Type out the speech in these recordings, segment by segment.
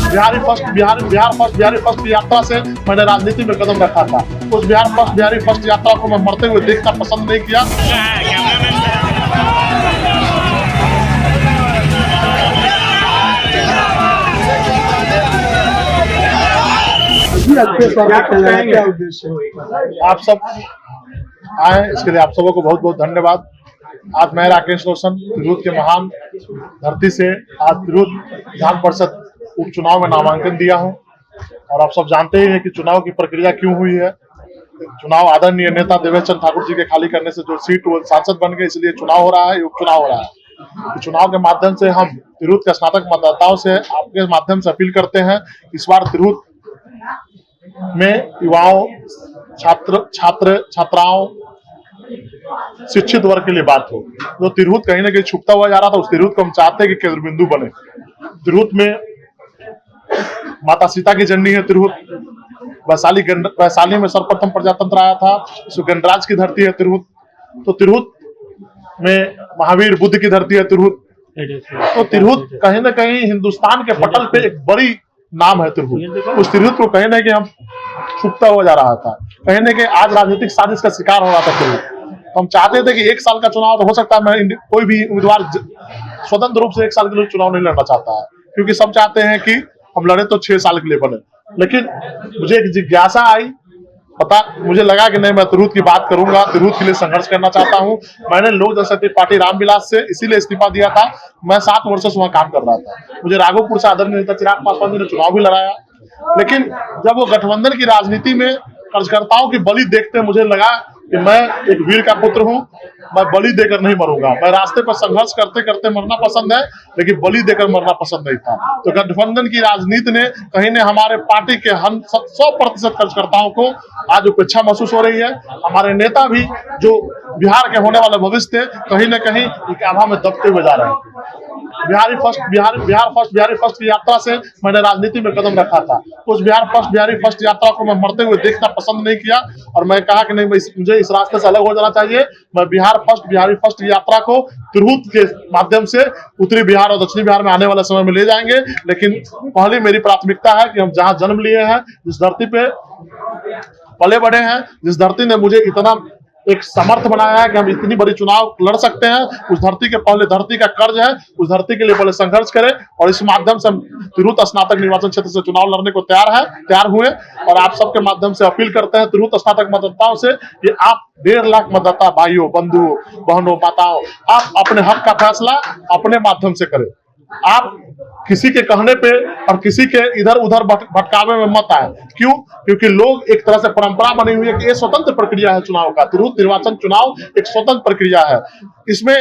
Bihari first की यात्रा से मैंने राजनीति में कदम रखा था। उस बिहारी फर्स्ट यात्रा को मैं मरते हुए देखना पसंद नहीं किया। आप सब आए, इसके लिए आप सबों को बहुत बहुत धन्यवाद। आज मैं राकेश रोशन तिरहुत के महान धरती से आज तिरहुत विधान परिषद उपचुनाव में नामांकन दिया हूं। और आप सब जानते ही हैं कि चुनाव की प्रक्रिया क्यों हुई है। चुनाव आदरणीय नेता देवेश चंद्र ठाकुर जी के खाली करने से जो सीट वो सांसद बन गए, इसलिए चुनाव हो रहा है, उपचुनाव हो रहा है। चुनाव के माध्यम से हम तिरहुत के स्नातक मतदाताओं से आपके माध्यम से अपील करते हैं, इस बार तिरहुत में युवाओं, छात्राओं, शिक्षित वर्ग के लिए बात हो। जो तिरहुत कहीं ना कहीं छुपता हुआ जा रहा था, उस तिरहुत को हम चाहते हैं कि केंद्र बिंदु बने। तिरहुत में माता सीता की जननी है तिरहुत। वैशाली में सर्वप्रथम प्रजातंत्र आया था, गणराज की धरती है तिरहुत। तो तिरहुत में महावीर बुद्ध की धरती है तिरहुत। तो तिरहुत कहीं ना कहीं हिंदुस्तान के पटल पे एक बड़ी नाम है तिरहुत। उस तिरहुत को कहीं ना कहीं हम छुपता हुआ जा रहा था, कहीं ना कहीं आज राजनीतिक साजिश का शिकार हो रहा था तिरहुत। तो हम चाहते थे कि 1 साल का चुनाव तो हो सकता है, मैं कोई भी उम्मीदवार स्वतंत्र रूप से 1 साल के लिए चुनाव नहीं लड़ना चाहता है, क्योंकि सब चाहते हैं कि हम लड़े तो 6 साल के लिए बने। लेकिन मुझे एक जिज्ञासा आई, मुझे लगा कि नहीं, मैं तिरहुत की बात करूंगा, तिरहुत के लिए संघर्ष करना चाहता हूं। मैंने लोक जनशक्ति पार्टी रामविलास से इसीलिए इस्तीफा दिया था। मैं 7 वर्षों से वहां काम कर रहा था। मुझे राघोपुर से आदरणीय नेता चिराग पासवान जी ने चुनाव भी लड़ाया, लेकिन जब वो गठबंधन की राजनीति में कार्यकर्ताओं की बलि देखते मुझे लगा कि मैं एक वीर का पुत्र हूं, मैं बलि देकर नहीं मरूंगा। मैं रास्ते पर संघर्ष करते करते मरना पसंद है, लेकिन बलि देकर मरना पसंद नहीं था। तो गठबंधन की राजनीति ने कहीं ने हमारे पार्टी के 100% कार्यकर्ताओं को आज उपेक्षा महसूस हो रही है। हमारे नेता भी जो बिहार के होने वाले भविष्य थे, कहीं न कहीं एक आभा में दबते हुए जा रहे हैं। बिहारी फर्स्ट की यात्रा से मैंने राजनीति में कदम रखा था। उस बिहारी फर्स्ट यात्रा को मैं मरते हुए देखना पसंद नहीं किया, और मैं कहा कि नहीं, मुझे इस रास्ते से अलग हो जाना चाहिए। मैं बिहारी फर्स्ट की यात्रा को तिरहुत के माध्यम से उत्तरी बिहार और दक्षिणी बिहार में आने वाले समय में ले जाएंगे। लेकिन पहली मेरी प्राथमिकता है कि हम जहां जन्म लिए हैं, जिस धरती पे पले बढ़े हैं, जिस धरती ने मुझे इतना एक समर्थ बनाया है कि हम इतनी बड़ी चुनाव लड़ सकते हैं, उस धरती के पहले धरती का कर्ज है, उस धरती के लिए पहले संघर्ष करें। और इस माध्यम से हम तिरहुत स्नातक निर्वाचन क्षेत्र से चुनाव लड़ने को तैयार हुए। और आप सबके माध्यम से अपील करते हैं तिरहुत स्नातक मतदाताओं से कि आप 1.5 लाख मतदाता भाइयों, बंधुओं, बहनों, माताओं, आप अपने हक का फैसला अपने माध्यम से करें। आप किसी के कहने पे और किसी के इधर उधर भटकावे में मत आए। क्यों? क्योंकि लोग एक तरह से परंपरा बनी हुई है कि ये स्वतंत्र प्रक्रिया है चुनाव का। तिरहुत निर्वाचन चुनाव एक स्वतंत्र प्रक्रिया है। इसमें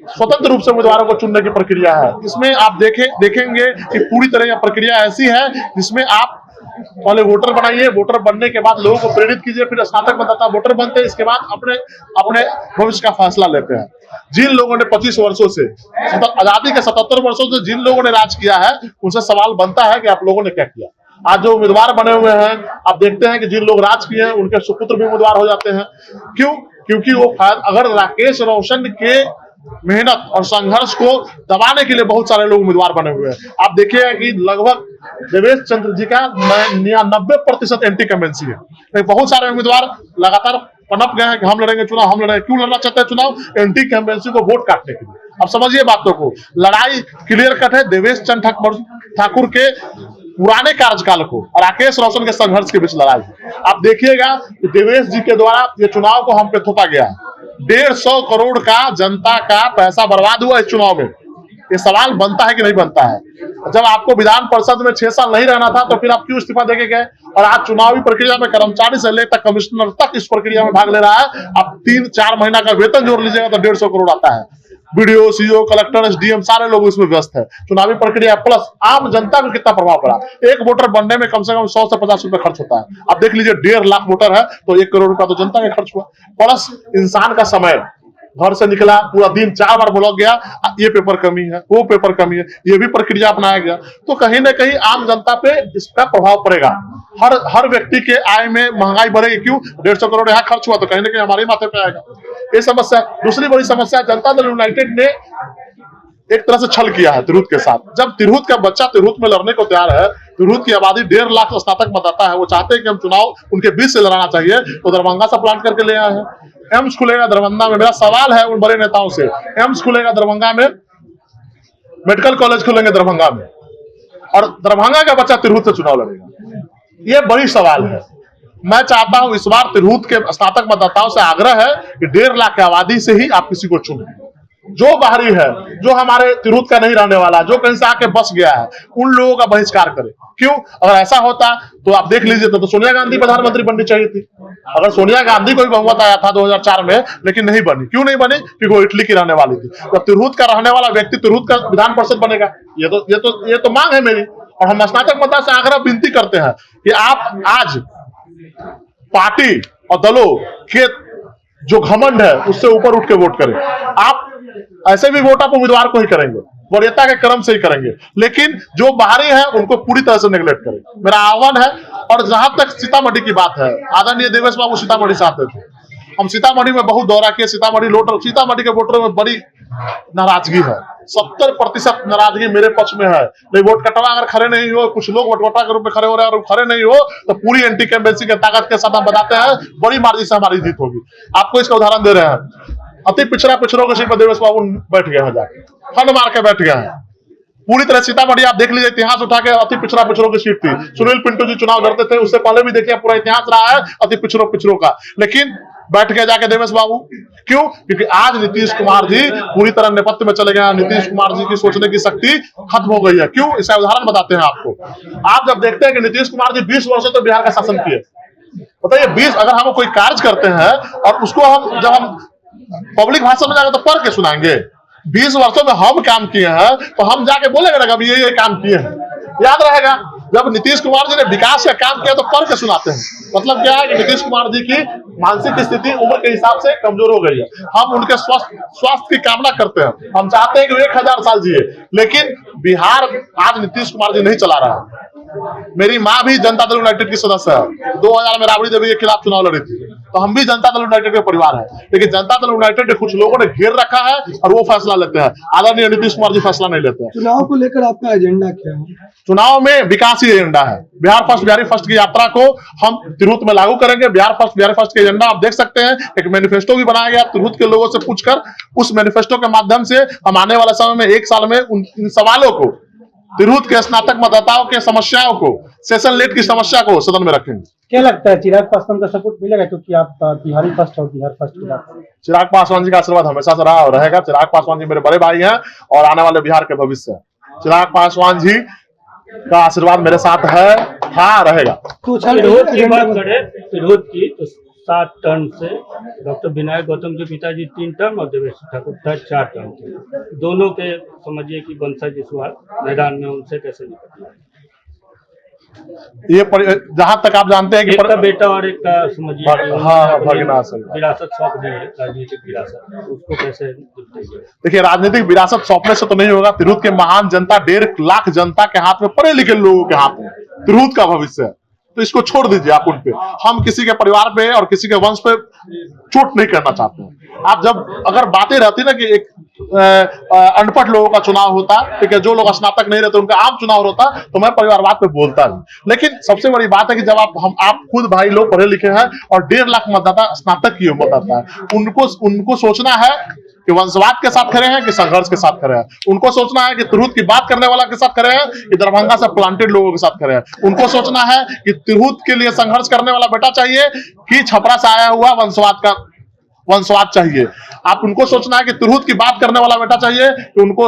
स्वतंत्र रूप से उम्मीदवारों को चुनने की प्रक्रिया है। इसमें आप देखेंगे कि पूरी तरह यह प्रक्रिया ऐसी है जिसमें आप पहले वोटर बनाइए, वोटर बनने के बाद लोगों को प्रेरित कीजिए, फिर स्नातक मतदाता वोटर बनते हैं, इसके बाद अपने भविष्य का फैसला लेते हैं। जिन लोगों ने 25 वर्षों से, आजादी के 77 वर्षों से जिन लोगों ने राज किया है, उनसे सवाल बनता है कि आप लोगों ने क्या किया। आज जो उम्मीदवार बने हुए हैं, आप देखते हैं कि जिन लोग राज किए हैं उनके सुपुत्र भी उम्मीदवार हो जाते हैं। क्यों? क्योंकि वो अगर राकेश रोशन के मेहनत और संघर्ष को दबाने के लिए बहुत सारे लोग उम्मीदवार बने हुए हैं। आप देखिएगा कि लगभग देवेश चंद्र जी का 90% एंटी कमेंसी है। बहुत सारे उम्मीदवार लगातार पनप गए हैं कि हम लड़ेंगे चुनाव, हम लड़ेंगे। क्यों लड़ना चाहते हैं चुनाव? एंटी कमेंसी को वोट काटने के लिए। अब समझिए बातों को, लड़ाई क्लियर कट है देवेश चंद्र ठाकुर के पुराने कार्यकाल को और राकेश रोशन के संघर्ष के बीच लड़ाई। आप देखिएगा कि देवेश जी के द्वारा ये चुनाव को हम पे थोपा गया। 150 करोड़ का जनता का पैसा बर्बाद हुआ इस चुनाव में। ये सवाल बनता है कि नहीं बनता है? जब आपको विधान परिषद में 6 साल नहीं रहना था, तो फिर आप क्यों इस्तीफा देके गए? और आज चुनावी प्रक्रिया में कर्मचारी से लेकर कमिश्नर तक इस प्रक्रिया में भाग ले रहा है। आप 3-4 महीना का वेतन जोड़ लीजिएगा तो 150 करोड़ आता है। बीडीओ, सीओ, कलेक्टर, एसडीएम सारे लोग इसमें व्यस्त है। चुनावी प्रक्रिया प्लस आम जनता को कितना प्रभाव पड़ा। एक वोटर बनने में कम से कम 100 से 50 रुपए खर्च होता है। आप देख लीजिए 1.5 लाख वोटर है तो 1 करोड़ रुपया तो जनता का खर्च हुआ, प्लस इंसान का समय। घर से निकला, पूरा दिन 4 बार ब्लॉक गया, ये पेपर कमी है, वो पेपर कमी है, ये भी प्रक्रिया अपनाया गया। तो कहीं ना कहीं आम जनता पे इसका प्रभाव पड़ेगा। हर व्यक्ति के आय में महंगाई बढ़ेगी। क्यों? 150 करोड़ यहाँ खर्च हुआ तो कहीं ना कहीं हमारे माथे पे आएगा। ये समस्या। दूसरी बड़ी समस्या, जनता दल यूनाइटेड ने एक तरह से छल किया है तिरहुत के साथ। जब तिरहुत का बच्चा तिरहुत में लड़ने को तैयार है, तिरहुत की आबादी 1.5 लाख स्नातक मतदाता है, वो चाहते हैं कि हम चुनाव उनके बीच से लड़ाना चाहिए, तो दरभंगा से प्लान करके ले आए हैं। एम्स खुलेगा दरभंगा में, मेरा सवाल है उन बड़े नेताओं से, एम्स खुलेगा दरभंगा में, मेडिकल कॉलेज खुलेंगे दरभंगा में, और दरभंगा का बच्चा तिरहुत से चुनाव लड़ेगा। ये बड़ी सवाल है। मैं चाहता हूं इस बार तिरहुत के स्नातक मतदाताओं से आग्रह है कि 1.5 लाख की आबादी से ही आप किसी को चुनें, जो बाहरी है, जो हमारे तिरहुत का नहीं रहने वाला, जो कहीं से आके बस गया है, उन लोगों का बहिष्कार करें। क्यों? अगर ऐसा होता तो आप देख लीजिए, तो सोनिया गांधी प्रधानमंत्री बननी चाहिए थी। अगर सोनिया गांधी को भी बहुमत आया था 2004 में, लेकिन नहीं बनी। क्यों नहीं बनी? क्योंकि वो इटली की रहने वाली थी। जब तिरहुत का रहने वाला व्यक्ति तिरहुत का विधान परिषद बनेगा, ये तो मांग है मेरी। और हम स्नातक मतदाता से आग्रह विनती करते हैं कि आप आज पार्टी और दलों के जो घमंड है उससे ऊपर उठ के वोट करें। आप ऐसे भी वोट आप उम्मीदवार को ही करेंगे, वरीयता के क्रम से ही करेंगे, लेकिन जो बाहरी है उनको पूरी तरह से नेगलेक्ट करें, मेरा आह्वान है। और जहां तक सीतामढ़ी की बात है, आदरणीय देवेश बाबू सीतामढ़ी से आते थे, हम सीतामढ़ी में बहुत दौरा किए। सीतामढ़ी के वोटरों में बड़ी नाराजगी है, 70% नाराजगी मेरे पक्ष में है। नहीं, वोट कटवा अगर खड़े नहीं हो, कुछ लोग वोटवटा के रूप में खड़े हो रहे हैं और खड़े नहीं हो, तो पूरी एंटी कैंपेंसी के ताकत के साथ हम बताते हैं बड़ी मार्जिन से हमारी जीत होगी। आपको इसका उदाहरण दे रहे हैं, अति पिछड़ों के सीट पर देवेश बाबू बैठ गए हैं, जाके फंड मार के बैठ गए हैं। पूरी तरह सीतामढ़ी आप देख लीजिए, इतिहास उठा के अति पिछड़ों की सीट थी। सुनील पिंटू जी चुनाव लड़ते थे, उससे पहले भी देखिए पूरा इतिहास रहा है अति पिछड़ों का, लेकिन बैठ गए जाके देवेश बाबू। क्यों? क्योंकि आज नीतीश कुमार जी पूरी तरह नेपथ्य में चले गए। नीतीश कुमार जी की सोचने की शक्ति खत्म हो गई है। क्यों? इसका उदाहरण बताते हैं आपको। आप जब देखते हैं कि नीतीश कुमार जी 20 वर्षों तो बिहार का शासन किए, बताइए 20, अगर हम कोई कार्य करते हैं और उसको हम जब हम पब्लिक भाषण में जाकर तो पढ़ के सुनाएंगे, 20 वर्षों में हम काम किए हैं तो हम जाके बोलेंगे ना कभी ये काम किए हैं, याद रहेगा। जब नीतीश कुमार जी ने विकास का काम किया तो पढ़ के सुनाते हैं। मतलब क्या है कि नीतीश कुमार जी की मानसिक स्थिति उम्र के हिसाब से कमजोर हो गई है। हम उनके स्वास्थ्य की कामना करते हैं, हम चाहते हैं कि 1000 साल जिए, लेकिन बिहार आज नीतीश कुमार जी नहीं चला रहा है। मेरी माँ भी जनता दल यूनाइटेड की सदस्य है, 2000 में राबड़ी देवी के खिलाफ चुनाव लड़ी थी, तो हम भी जनता दल यूनाइटेड के परिवार है। लेकिन जनता दल यूनाइटेड कुछ लोगों ने घेर रखा है और वो फैसला लेते हैं। आदरणीय नीतीश कुमार जी फैसला नहीं लेते हैं। चुनाव को लेकर आपका एजेंडा क्या है? चुनाव में विकास ही एजेंडा है। बिहार फर्स्ट बिहारी फर्स्ट की यात्रा को हम तिरहुत में लागू करेंगे। बिहार फर्स्ट बिहारी फर्स्ट के एजेंडा आप देख सकते हैं, एक मैनिफेस्टो भी बनाया गया तिरहुत के लोगों से पूछकर। उस मैनिफेस्टो के माध्यम से हम आने वाले समय में 1 साल में इन सवालों को, तिरहुत के स्नातक मतदाताओं के समस्याओं को, सेशन लेट की समस्या को सदन में रखेंगे। क्या लगता है चिराग पासवान का सपोर्ट मिलेगा, क्योंकि आप बिहारी फर्स्ट और बिहार फर्स्ट की बात करें? चिराग पासवान जी का आशीर्वाद हमेशा से रहा और रहेगा। चिराग पासवान जी मेरे बड़े भाई हैं और आने वाले बिहार के भविष्य है। चिराग पासवान जी का आशीर्वाद मेरे साथ है, था, रहेगा। तो तिरहुत की बात करें, तिरहुत की तो 7 टर्म से डॉक्टर विनायक गौतम के पिताजी 3 टर्म और देवेश ठाकुर 4 टर्म थे। दोनों के समझिए कि वंशज इस बार मैदान में, उनसे कैसे निकले? ये जहां तक आप जानते हैं कि एक का बेटा और एक का समझिए विरासत सौंप दी है, राजनीतिक विरासत, उसको कैसे? देखिए, राजनीतिक विरासत सौंपने से तो नहीं होगा। तिरहुत के महान जनता, 1.5 लाख जनता के हाथ में, पढ़े लिखे लोगों के हाथ में तिरहुत का भविष्य है, तो इसको छोड़ दीजिए आप उन पे। हम किसी के परिवार पे और किसी के वंश पे चोट नहीं करना चाहते हैं। आप जब अगर बातें रहती ना कि एक अनपढ़ लोगों का चुनाव होता, ठीक है, जो लोग स्नातक नहीं रहते उनका आम चुनाव होता, तो मैं परिवारवाद पे बोलता नहीं। लेकिन सबसे बड़ी बात है कि जब आप खुद भाई लोग पढ़े लिखे हैं और 1.5 लाख मतदाता स्नातक की मतदाता है, उनको सोचना है कि वंशवाद के साथ खड़े हैं कि संघर्ष के साथ खड़े हैं। उनको सोचना है कि तिरहुत की बात करने वाला के साथ खड़े हैं कि दरभंगा से प्लांटेड लोगों के साथ खड़े हैं। उनको सोचना है कि तिरहुत के लिए संघर्ष करने वाला बेटा चाहिए कि छपरा से आया हुआ वंशवाद चाहिए। आप उनको सोचना है कि तिरहुत की बात करने वाला बेटा चाहिए कि उनको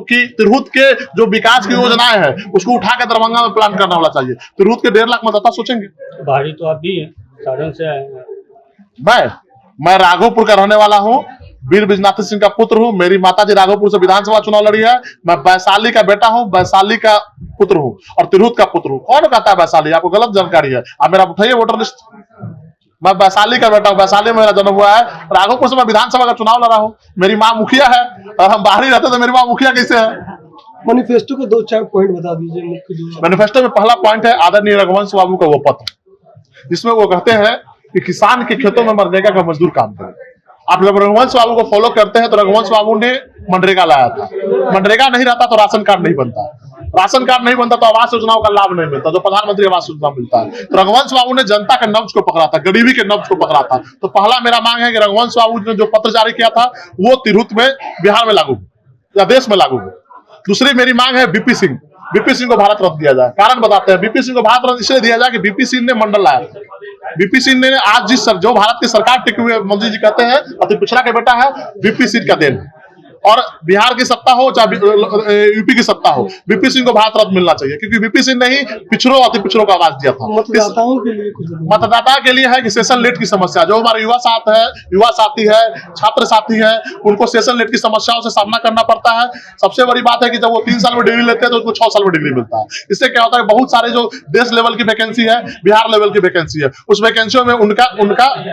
कि तिरहुत के जो विकास की योजनाएं हैं उसको उठा के दरभंगा में प्लान करने वाला चाहिए। तिरहुत के 1.5 लाख मतदाता सोचेंगे। बाहरी तो आप भी हैं, साधन से आए हैं। मैं राघोपुर का रहने वाला हूँ, वीर बिजनाथ सिंह का पुत्र हूँ। मेरी माताजी राघोपुर से विधानसभा चुनाव लड़ी है। मैं वैशाली का बेटा हूँ, वैशाली का पुत्र हूँ और तिरहुत का पुत्र हूँ। कौन कहता है वैशाली? आपको गलत जानकारी है। आप मेरा उठाइए वोटर लिस्ट। मैं वैशाली का बेटा हूँ, वैशाली में मेरा जन्म हुआ है। राघोपुर से मैं विधानसभा का चुनाव लड़ा हूँ। मेरी माँ मुखिया है और हम बाहरी रहते तो मेरी माँ मुखिया कैसे है? मैनिफेस्टो के 2-4 पॉइंट बता दीजिए मुख्य। मैनिफेस्टो में पहला पॉइंट है आदरणीय रघुवंश बाबू का वो पत्र, जिसमें वो कहते हैं कि किसान के खेतों में मनरेगा का मजदूर काम करे। आप जब रघुवंश बाबू को फॉलो करते हैं तो रघुवंश बाबू ने मनरेगा लाया था, मनरेगा नहीं रहता तो राशन कार्ड नहीं बनता, राशन कार्ड नहीं बनता तो आवास योजनाओं का लाभ नहीं मिलता, जो प्रधानमंत्री आवास योजना मिलता है। तो रघुवंश बाबू ने जनता के नब्ज को पकड़ा था, गरीबी के नब्ज को पकड़ा था। तो पहला मेरा मांग है कि रघुवंश बाबू ने जो पत्र जारी किया था वो तिरहुत में, बिहार में लागू या देश में लागू। दूसरी मेरी मांग है बीपी सिंह को भारत रत्न दिया जाए। कारण बताते हैं, बीपी सिंह को भारत रत्न इसलिए दिया जाए कि बीपी सिंह ने मंडल लाया। बीपी सिंह ने आज जो भारत की सरकार टिके हुए मोदी जी कहते हैं अति पिछड़ा के बेटा है, बीपी सिंह का देन। और बिहार की सत्ता हो चाहे यूपी की सत्ता हो, बीपी सिंह को भारत रत्न मिलना चाहिए, क्योंकि बीपी सिंह ने ही पिछड़ों अति पिछड़ों का आवाज दिया था। मतदाता के लिए है कि सेशन लेट की समस्या, जो हमारे युवा साथी है, छात्र साथी है, उनको सेशन लेट की समस्याओं से सामना करना पड़ता है। सबसे बड़ी बात है कि जब वो 3 साल में डिग्री लेते हैं तो उनको 6 साल में डिग्री मिलता है। इससे क्या होता है, बहुत सारे जो देश लेवल की वैकेंसी है, बिहार लेवल की वैकेंसी है, उस वैकेंसियों में उनका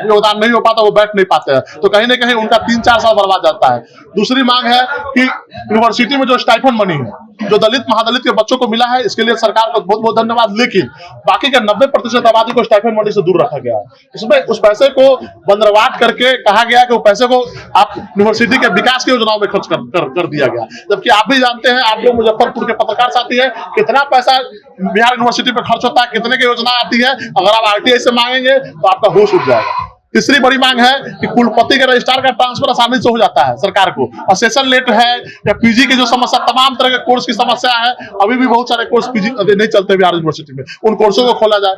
योगदान नहीं हो पाता, वो बैठ नहीं पाते हैं, तो कहीं ना कहीं उनका 3-4 साल बर्बाद जाता है। दूसरी मांग है कि यूनिवर्सिटी में जो स्टाइपेंड मनी है, जो दलित महादलित के बच्चों को मिला है, इसके लिए सरकार को बहुत बहुत धन्यवाद। लेकिन बाकी का 90% आबादी को स्टाइपेंड मनी से दूर रखा गया है। इसमें उस पैसे को बंदरवाट करके कहा गया कि वो पैसे को आप यूनिवर्सिटी के विकास की योजनाओं में खर्च कर दिया गया, जबकि आप भी जानते हैं, आप लोग मुजफ्फरपुर के पत्रकार साथी है, कितना पैसा बिहार यूनिवर्सिटी पे खर्च होता है, कितने की योजना आती है। अगर आप आरटीआई से मांगेंगे तो आपका होश उठ जाएगा। तीसरी बड़ी मांग है कि कुलपति के रजिस्ट्रार का ट्रांसफर आसानी से हो जाता है सरकार को, और सेशन लेट है या पीजी की जो समस्या, तमाम तरह के कोर्स की समस्या है, अभी भी बहुत सारे कोर्स पीजी नहीं चलते बिहार यूनिवर्सिटी में, उन कोर्सों को खोला जाए।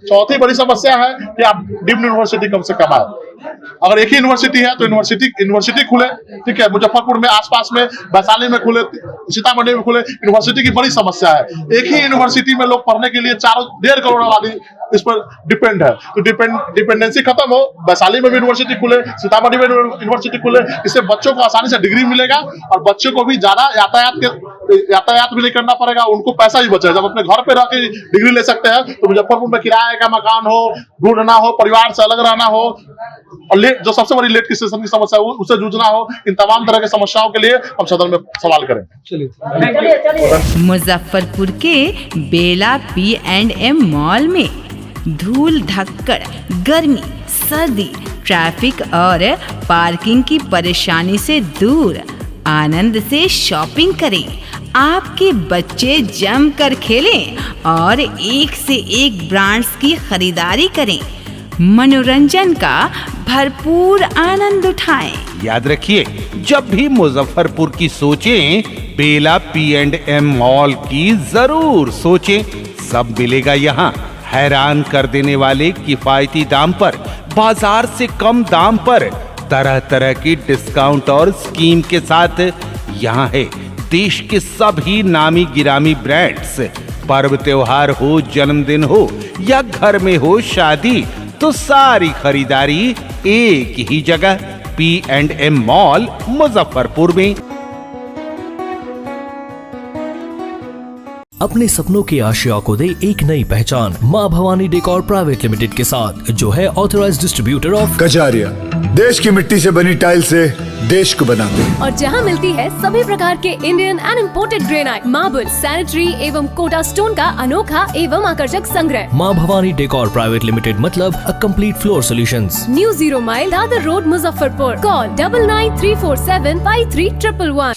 चौथी बड़ी समस्या है कि आप डीम्ड यूनिवर्सिटी कम से कम आए। अगर एक ही यूनिवर्सिटी है तो यूनिवर्सिटी खुले, ठीक है, मुजफ्फरपुर में आसपास में, वैशाली में खुले, सीतामढ़ी में खुले। यूनिवर्सिटी की बड़ी समस्या है, एक ही यूनिवर्सिटी में लोग पढ़ने के लिए 1.5 करोड़ आबादी इस पर डिपेंड है। तो डिपेंडेंसी खत्म हो, वैशाली में भी यूनिवर्सिटी खुले, सीतामढ़ी में यूनिवर्सिटी खुले, इससे बच्चों को आसानी से डिग्री मिलेगा और बच्चों को भी ज्यादा यातायात भी नहीं करना पड़ेगा, उनको पैसा भी बचेगा। जब अपने घर पे रह के डिग्री ले सकते हैं तो मुजफ्फरपुर में किराए का मकान हो, ढूंढना हो, परिवार से अलग रहना हो, और जो सबसे बड़ी लेट की सेशन की समस्या है उससे जूझना हो, इन तमाम तरह की समस्याओं के लिए हम सदन में सवाल करें। मुजफ्फरपुर के बेला P&M मॉल में धूल धक्कड़, गर्मी, सर्दी, ट्रैफिक और पार्किंग की परेशानी से दूर आनंद से शॉपिंग करें, आपके बच्चे जमकर खेलें और एक से एक ब्रांड्स की खरीदारी करें, मनोरंजन का भरपूर आनंद उठाएं। याद रखिए, जब भी मुजफ्फरपुर की सोचें, बेला P&M मॉल की जरूर सोचें। सब मिलेगा यहाँ, हैरान कर देने वाले किफायती दाम पर, बाजार से कम दाम पर, तरह तरह की डिस्काउंट और स्कीम के साथ। यहाँ है देश के सभी नामी गिरामी ब्रांड्स। पर्व त्योहार हो, जन्मदिन हो या घर में हो शादी, तो सारी खरीदारी एक ही जगह, P&M मॉल मुजफ्फरपुर में। अपने सपनों की आशिया को दे एक नई पहचान माँ भवानी डेकोर प्राइवेट लिमिटेड के साथ, जो है ऑथराइज्ड डिस्ट्रीब्यूटर ऑफ कजारिया। देश की मिट्टी से बनी टाइल से देश को बनाते हैं, और जहाँ मिलती है सभी प्रकार के Indian and imported granite, marble, sanitary एवं कोटा स्टोन का अनोखा एवं आकर्षक संग्रह। माँ भवानी डेकोर प्राइवेट लिमिटेड मतलब a complete floor solutions. New 0 mile Dadar road Muzaffarpur. Call 9934753111।